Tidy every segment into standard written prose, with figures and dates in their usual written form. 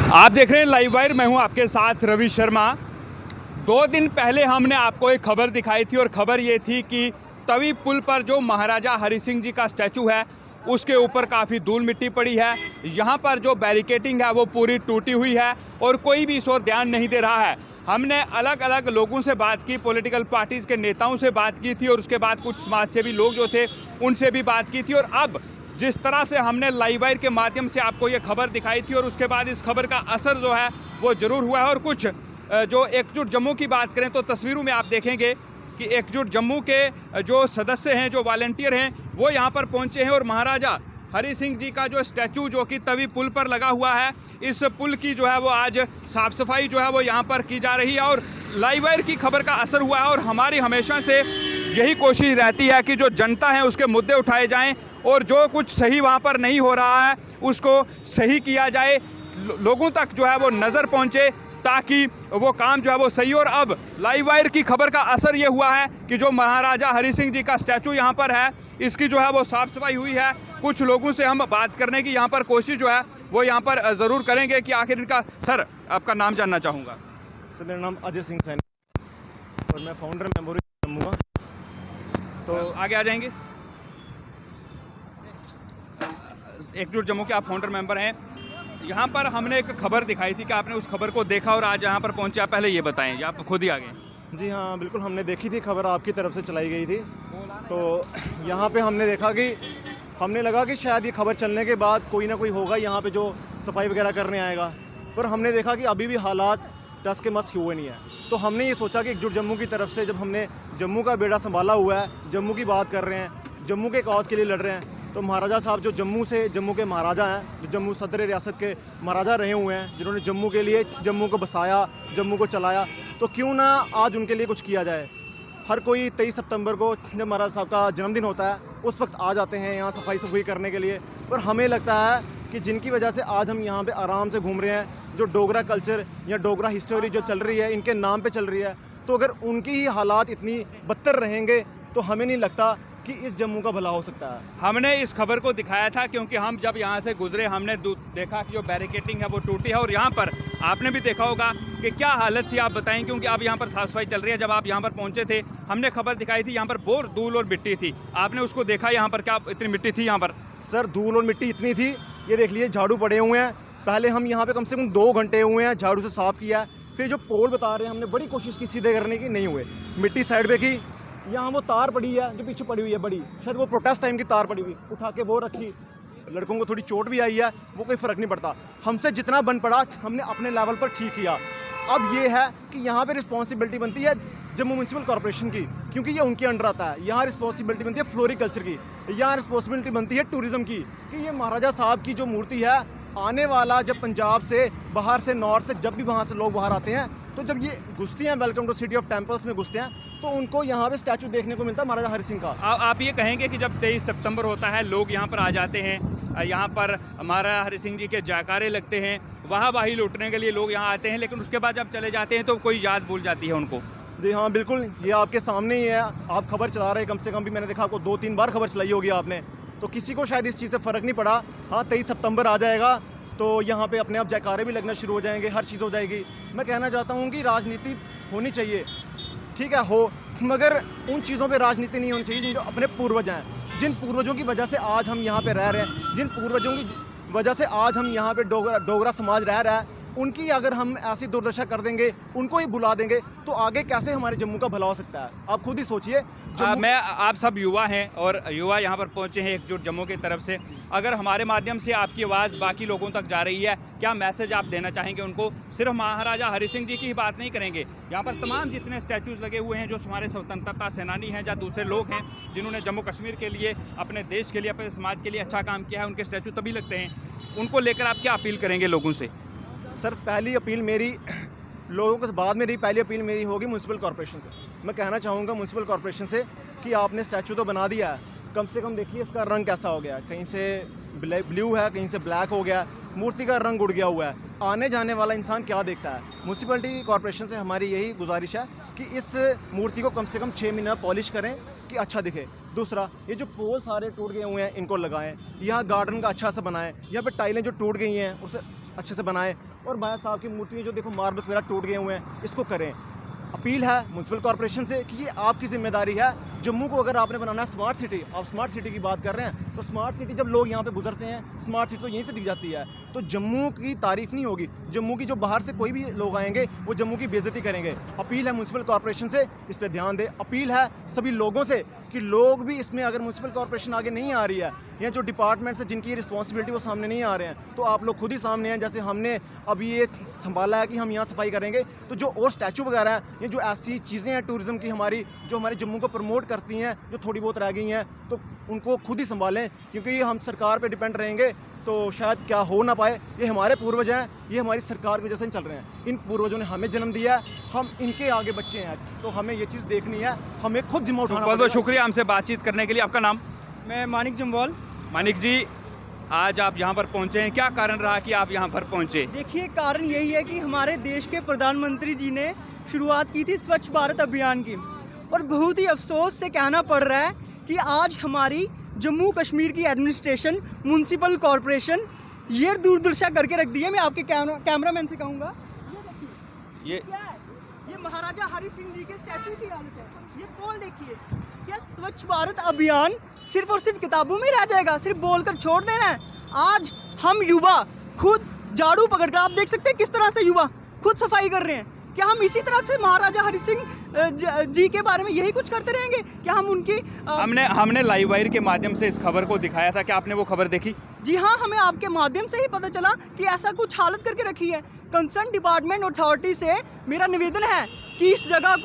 आप देख रहे हैं लाइव वायर, मैं हूं आपके साथ रवि शर्मा। 2 दिन पहले हमने आपको एक खबर दिखाई थी और खबर ये थी कि तवी पुल पर जो महाराजा हरि सिंह जी का स्टैचू है उसके ऊपर काफ़ी धूल मिट्टी पड़ी है। यहाँ पर जो बैरिकेटिंग है वो पूरी टूटी हुई है और कोई भी इस ओर ध्यान नहीं दे रहा है। हमने अलग अलग लोगों से बात की, पॉलिटिकल पार्टीज़ के नेताओं से बात की थी और उसके बाद कुछ समाजसेवी लोग जो थे उनसे भी बात की थी। और अब जिस तरह से हमने लाइव वायर के माध्यम से आपको ये खबर दिखाई थी और उसके बाद इस खबर का असर जो है वो ज़रूर हुआ है। और कुछ जो एकजुट जम्मू की बात करें तो तस्वीरों में आप देखेंगे कि एकजुट जम्मू के जो सदस्य हैं, जो वॉलंटियर हैं, वो यहाँ पर पहुँचे हैं और महाराजा हरि सिंह जी का जो स्टैचू जो कि तवी पुल पर लगा हुआ है, इस पुल की जो है वो आज साफ़ सफाई जो है वो यहाँ पर की जा रही है। और लाइव वायर की खबर का असर हुआ है और हमारी हमेशा से यही कोशिश रहती है कि जो जनता है उसके मुद्दे उठाए जाएं और जो कुछ सही वहाँ पर नहीं हो रहा है उसको सही किया जाए, लोगों तक जो है वो नज़र पहुँचे ताकि वो काम जो है वो सही। और अब लाइव वायर की खबर का असर ये हुआ है कि जो महाराजा हरि सिंह जी का स्टैचू यहाँ पर है, इसकी जो है वो साफ़ सफाई हुई है। कुछ लोगों से हम बात करने की यहाँ पर कोशिश जो है वो यहाँ पर ज़रूर करेंगे कि आखिर इनका। सर, आपका नाम जानना चाहूँगा। सर, मेरा नाम अजय सिंह सैनी और मैं फाउंडर मेंबर जम्मू का। तो आगे आ जाएंगे। एकजुट जम्मू के आप फाउंडर मेंबर हैं। यहाँ पर हमने एक खबर दिखाई थी कि आपने उस खबर को देखा और आज यहाँ पर पहुँचे। आप पहले ये बताएं, या आप खुद ही आ गए? जी हाँ, बिल्कुल, हमने देखी थी खबर, आपकी तरफ से चलाई गई थी। तो यहाँ पे हमने देखा कि हमने लगा कि शायद ये खबर चलने के बाद कोई ना कोई होगा यहाँ पे जो सफाई वगैरह करने आएगा, पर हमने देखा कि अभी भी हालात टस के मस हुए नहीं है। तो हमने ये सोचा कि एकजुट जम्मू की तरफ से जब हमने जम्मू का बेड़ा संभाला हुआ है, जम्मू की बात कर रहे हैं, जम्मू के कॉज के लिए लड़ रहे हैं, तो महाराजा साहब जो जम्मू के महाराजा हैं, जो जम्मू सदर रियासत के महाराजा रहे हुए हैं, जिन्होंने जम्मू के लिए, जम्मू को बसाया, जम्मू को चलाया, तो क्यों ना आज उनके लिए कुछ किया जाए। हर कोई 23 सितंबर को जब महाराजा साहब का जन्मदिन होता है उस वक्त आ जाते हैं यहाँ सफाई करने के लिए। पर हमें लगता है कि जिनकी वजह से आज हम यहाँ पे आराम से घूम रहे हैं, जो डोगरा कल्चर या डोगरा हिस्टोरी जो चल रही है, इनके नाम पे चल रही है, तो अगर उनकी ही हालात इतनी बदतर रहेंगे तो हमें नहीं लगता कि इस जम्मू का भला हो सकता है। हमने इस खबर को दिखाया था क्योंकि हम जब यहाँ से गुजरे हमने देखा कि जो बैरिकेटिंग है वो टूटी है। और यहाँ पर आपने भी देखा होगा कि क्या हालत थी, आप बताएं, क्योंकि अब यहाँ पर साफ सफाई चल रही है। जब आप यहाँ पर पहुँचे थे हमने खबर दिखाई थी, यहाँ पर बहुत धूल और मिट्टी थी, आपने उसको देखा यहाँ पर क्या इतनी मिट्टी थी यहाँ पर? सर, धूल और मिट्टी इतनी थी, ये देख लीजिए झाड़ू पड़े हुए हैं। पहले हम यहाँ पे कम से कम 2 घंटे हुए हैं झाड़ू से साफ़ किया है। फिर जो पोल बता रहे हैं, हमने बड़ी कोशिश की सीधे करने की, नहीं हुए। मिट्टी साइड पे की, यहाँ वो तार पड़ी है जो पीछे पड़ी हुई है बड़ी, शायद वो प्रोटेस्ट टाइम की तार पड़ी हुई, उठा के वो रखी। लड़कों को थोड़ी चोट भी आई है, वो कोई फ़र्क नहीं पड़ता। हमसे जितना बन पड़ा हमने अपने लेवल पर ठीक किया। अब ये है कि यहाँ पे रिस्पॉन्सिबिलिटी बनती है जम्मू म्यूनसिपल कॉर्पोरेशन की, क्योंकि ये उनके अंडर आता है। यहाँ रिस्पॉन्सिबिलिटी बनती है फ्लोरिकल्चर की, यहाँ रिस्पॉन्सिबिलिटी बनती है टूरिज़्म की, कि ये महाराजा साहब की जो मूर्ति है, आने वाला जब पंजाब से, बाहर से, नॉर्थ से, जब भी वहाँ से लोग बाहर आते हैं, तो जब ये घुसते हैं welcome to city of temples में घुसते हैं, तो उनको यहाँ पे स्टैचू देखने को मिलता है महाराजा हरि सिंह का। आप ये कहेंगे कि जब 23 सितंबर होता है लोग यहाँ पर आ जाते हैं, यहाँ पर महाराजा हरि सिंह जी के जयकारे लगते हैं, वाहवाही लूटने के लिए लोग यहाँ आते हैं, लेकिन उसके बाद जब चले जाते हैं तो कोई याद भूल जाती है उनको? जी हाँ, बिल्कुल, ये आपके सामने ही है। आप खबर चला रहे हैं, कम से कम भी मैंने देखा आपको 2-3 बार खबर चलाई होगी आपने, तो किसी को शायद इस चीज़ से फ़र्क नहीं पड़ा। हाँ, 23 सितंबर आ जाएगा तो यहाँ पे अपने आप जयकारे भी लगना शुरू हो जाएंगे, हर चीज़ हो जाएगी। मैं कहना चाहता हूँ कि राजनीति होनी चाहिए, ठीक है, हो, मगर उन चीज़ों पे राजनीति नहीं होनी चाहिए जो अपने पूर्वज हैं, जिन पूर्वजों की वजह से आज हम यहाँ पे रह रहे हैं, जिन पूर्वजों की वजह से आज हम यहाँ पे डोगरा समाज रह रहा है। उनकी अगर हम ऐसी दुर्दशा कर देंगे, उनको ही बुला देंगे, तो आगे कैसे हमारे जम्मू का भला हो सकता है? आप खुद ही सोचिए। मैं, आप सब युवा हैं और युवा यहाँ पर पहुँचे हैं एकजुट जम्मू की तरफ से। अगर हमारे माध्यम से आपकी आवाज़ बाकी लोगों तक जा रही है, क्या मैसेज आप देना चाहेंगे उनको? सिर्फ महाराजा हरि सिंह जी की ही बात नहीं करेंगे, यहाँ पर तमाम जितने स्टैचूज़ लगे हुए हैं जो हमारे स्वतंत्रता सेनानी हैं या दूसरे लोग हैं जिन्होंने जम्मू कश्मीर के लिए, अपने देश के लिए, अपने समाज के लिए अच्छा काम किया है, उनके स्टैचू तभी लगते हैं। उनको लेकर आप क्या अपील करेंगे लोगों से? सर, पहली अपील मेरी लोगों के बाद मेरी पहली अपील मेरी होगी म्यूनसिपल कॉर्पोरेशन से। मैं कहना चाहूँगा म्यूनसिपल कॉर्पोरेशन से कि आपने स्टैचू तो बना दिया है, कम से कम देखिए इसका रंग कैसा हो गया है, कहीं से ब्लू है, कहीं से ब्लैक हो गया, मूर्ति का रंग उड़ गया हुआ है। आने जाने वाला इंसान क्या देखता है? म्यूनसिपलिटी कॉर्पोरेशन से हमारी यही गुजारिश है कि इस मूर्ति को कम से कम 6 महीना पॉलिश करें कि अच्छा दिखे। दूसरा, ये जो पोल सारे टूट गए हुए हैं इनको लगाएं, यहाँ गार्डन का अच्छा सा बनाएं, यहाँ पे टाइलें जो टूट गई हैं उसे अच्छे से बनाएं और भाई साहब की मूर्ति जो देखो मार्बल्स वगैरह टूट गए हुए हैं, इसको करें। अपील है म्यूनसिपल कॉर्पोरेशन से कि ये आपकी जिम्मेदारी है। जम्मू को अगर आपने बनाना है स्मार्ट सिटी, आप स्मार्ट सिटी की बात कर रहे हैं, तो स्मार्ट सिटी जब लोग यहाँ पे गुजरते हैं, स्मार्ट सिटी तो यहीं से दिख जाती है, तो जम्मू की तारीफ नहीं होगी। जम्मू की जो बाहर से कोई भी लोग आएंगे वो जम्मू की बेइज्जती करेंगे। अपील है म्यूनसिपल कॉर्पोरेशन से, इस पर ध्यान दें। अपील है सभी लोगों से कि लोग भी इसमें, अगर म्यूनसिपल कॉर्पोरेशन आगे नहीं आ रही है या जो डिपार्टमेंट्स है जिनकी रिस्पॉन्सिबिलिटी वो सामने नहीं आ रहे हैं, तो आप लोग खुद ही सामने हैं। जैसे हमने अभी ये संभाला है कि हम यहाँ सफाई करेंगे, तो जो और स्टैचू वगैरह हैं, ये जो ऐसी चीज़ें हैं टूरिज़्म की हमारी, जो हमारे जम्मू को प्रमोट करती हैं, जो थोड़ी बहुत रह गई हैं, तो उनको खुद ही संभालें, क्योंकि ये हम सरकार पे डिपेंड रहेंगे तो शायद क्या हो ना पाए। ये हमारे पूर्वज हैं, ये हमारी सरकार की वजह से चल रहे हैं। इन पूर्वजों ने हमें जन्म दिया है, हम इनके आगे बच्चे हैं, तो हमें ये चीज़ देखनी है, हमें खुद जिम्मा उठाना बहुत बहुत शुक्रिया हमसे बातचीत करने के लिए। आपका नाम? मैं मानिक जम्वाल। मानिक जी, आज आप यहाँ पर पहुँचे हैं, क्या कारण रहा कि आप यहाँ पर पहुँचे? देखिए, कारण यही है कि हमारे देश के प्रधानमंत्री जी ने शुरुआत की थी स्वच्छ भारत अभियान की, और बहुत ही अफसोस से कहना पड़ रहा है कि आज हमारी जम्मू कश्मीर की एडमिनिस्ट्रेशन, म्यूनसिपल कॉरपोरेशन ये दूरदर्शा करके रख दी है। मैं आपके कैमरामैन से कहूँगा, ये क्या है? ये महाराजा हरि सिंह जी के स्टैचू की हालत है। ये पोल देखिए, क्या स्वच्छ भारत अभियान सिर्फ और सिर्फ किताबों में रह जाएगा? सिर्फ बोलकर छोड़ देना है? आज हम युवा खुद झाड़ू पकड़कर, आप देख सकते हैं किस तरह से युवा खुद सफाई कर रहे हैं। क्या हम इसी तरह से महाराजा हरि सिंह जी के बारे में यही कुछ करते रहेंगे? क्या हम उनकी हमने लाइव वायर के माध्यम से इस खबर को दिखाया था, क्या आपने वो खबर देखी? जी हाँ, हमें आपके माध्यम से ही पता चला कि ऐसा कुछ हालत करके रखी है। कंसर्न डिपार्टमेंट अथॉरिटी से मेरा निवेदन है कि इस जगह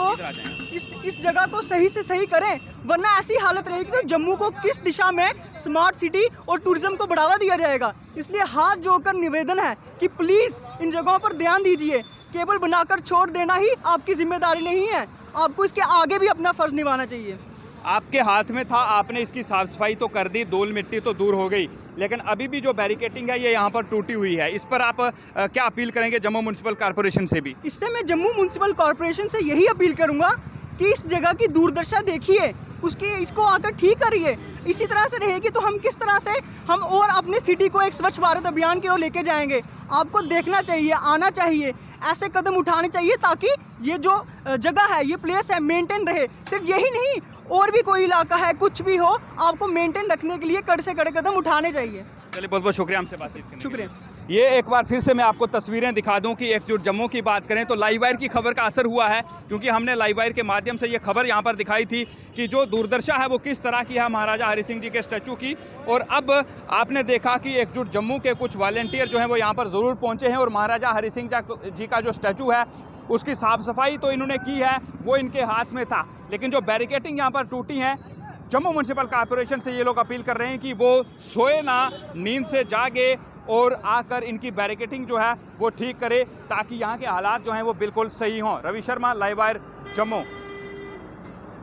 को सही से सही करें, वरना ऐसी हालत रहेगी तो जम्मू को किस दिशा में स्मार्ट सिटी और टूरिज्म को बढ़ावा दिया जाएगा। इसलिए हाथ जोड़कर निवेदन है कि प्लीज़ इन जगहों पर ध्यान दीजिए। केवल बनाकर छोड़ देना ही आपकी जिम्मेदारी नहीं है, आपको इसके आगे भी अपना फर्ज निभाना चाहिए। आपके हाथ में था, आपने इसकी साफ सफाई तो कर दी, धूल मिट्टी तो दूर हो गई, लेकिन अभी भी जो बैरिकेटिंग है ये यहाँ पर टूटी हुई है। इस पर आप क्या अपील करेंगे जम्मू म्यूनसिपल कॉर्पोरेशन से भी? इससे मैं जम्मू म्यूनसिपल कॉर्पोरेशन से यही अपील करूँगा कि इस जगह की दूरदर्शा देखिए, इसको आकर ठीक करिए। इसी तरह से रहेगी तो हम किस तरह से हम और अपने सिटी को एक स्वच्छ भारत अभियान की ओर लेके जाएंगे। आपको देखना चाहिए, आना चाहिए, ऐसे कदम उठाने चाहिए ताकि ये जो जगह है, ये प्लेस है, मेंटेन रहे। सिर्फ यही नहीं, और भी कोई इलाका है, कुछ भी हो, आपको मेंटेन रखने के लिए कड़े से कड़े कदम उठाने चाहिए। चलिए, बहुत बहुत शुक्रिया हमसे बातचीत करने के लिए। शुक्रिया। ये एक बार फिर से मैं आपको तस्वीरें दिखा दूं कि एकजुट जम्मू की बात करें तो लाइव वायर की खबर का असर हुआ है, क्योंकि हमने लाइव वायर के माध्यम से ये खबर यहाँ पर दिखाई थी कि जो दूरदर्शा है वो किस तरह की है महाराजा हरि सिंह जी के स्टैचू की। और अब आपने देखा कि एकजुट जम्मू के कुछ वॉलंटियर जो हैं वो यहाँ पर ज़रूर पहुँचे हैं और महाराजा हरि सिंह जी का जो स्टैचू है उसकी साफ़ सफाई तो इन्होंने की है, वो इनके हाथ में था, लेकिन जो बैरिकेटिंग यहाँ पर टूटी हैं, जम्मू म्यूनसिपल कॉर्पोरेशन से ये लोग अपील कर रहे हैं कि वो सोए ना, नींद से जागे और आकर इनकी बैरिकेटिंग जो है वो ठीक करे, ताकि यहाँ के हालात जो हैं वो बिल्कुल सही हों। Ravi Sharma, live wire, Jammu.